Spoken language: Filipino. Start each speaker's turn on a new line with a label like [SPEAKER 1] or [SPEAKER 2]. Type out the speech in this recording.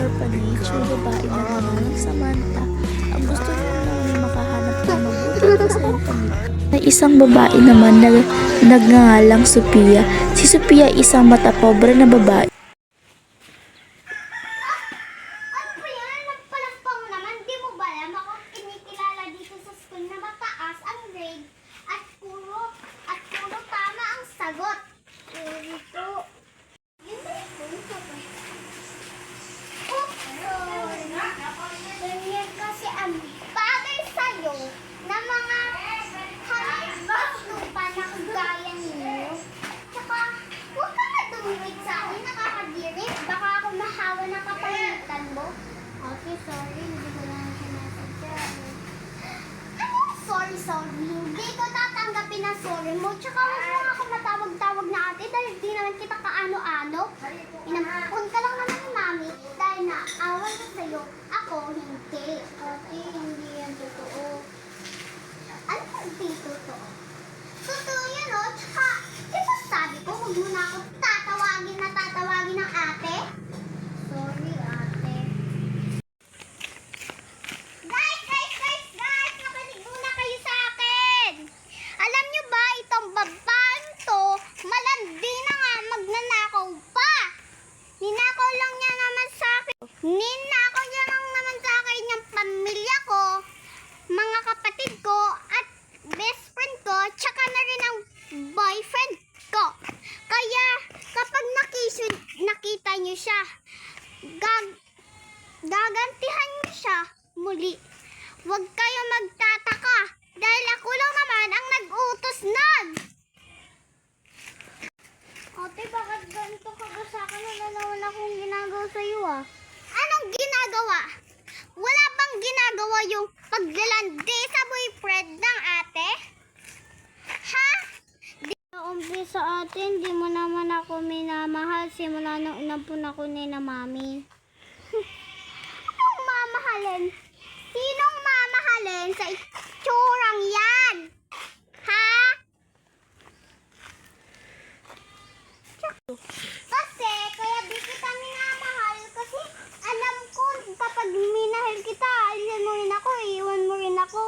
[SPEAKER 1] orphanage, may babae na nangalang Samantha. Ang gusto niya lang makahanap ng mabuti at masayang pamilya. May isang babae naman na nagngangalang Sophia. Si Sophia ay isang matapobre na babae.
[SPEAKER 2] Ano ba yan? Nagpalampang naman. Di mo ba alam ako kinikilala dito sa school na mataas ang grade at puro tama ang sagot. Ito. Yun ba yung ganyan kasi ang bagay sa'yo na mga halibastupa na kagaya ninyo. Tsaka, huwag ka madumwit sa akin, nakakadirin. Baka ako mahawa ng kapalitan mo. Okay, sorry, hindi ko lang sinasadya. Ano? Sorry. Hindi ko tatanggapin ang sorry mo. Tsaka huwag mo ako matawag-tawag na ate dahil di naman kita kaano-ano. Inampun ka lang naman ni mami dahil naawan ko sa'yo. Ako, hindi. Okay, hindi yan totoo. Ano hindi totoo? Totoo yan, o. Tsaka, di ba sabi ko, huwag mo na ako tatawagin ng ate? Sorry, ate. Guys! Nakinig muna kayo sa akin! Alam nyo ba, itong babaeng to, malandi na nga, magnanakaw pa! Ninakaw lang niya naman sa akin. Ninakaw niya lang naman sa akin yung pamilya ko, mga kapatid ko, at best friend ko, tsaka na rin ang boyfriend ko. Kaya, kapag nakita niyo siya, gagantihan niyo siya muli. Huwag kayo magtataka dahil ako lang naman ang nag-utos nun. Ate, bakit ganito ka ba sa akin? Wala naman akong ginagawa sa'yo ah. Anong ginagawa? Wala bang ginagawa yung paglalandi sa boyfriend ng ate? Ha? Umpisa ate, hindi mo naman ako minamahal simula nung inampun ako ni na mami. Anong mamahalin? Sinong mamahalin sa itsurang yan? Ha? Kasi, kaya di kita minamahal kasi alam ko kapag minahal kita, alisan mo rin ako, iiwan mo rin ako.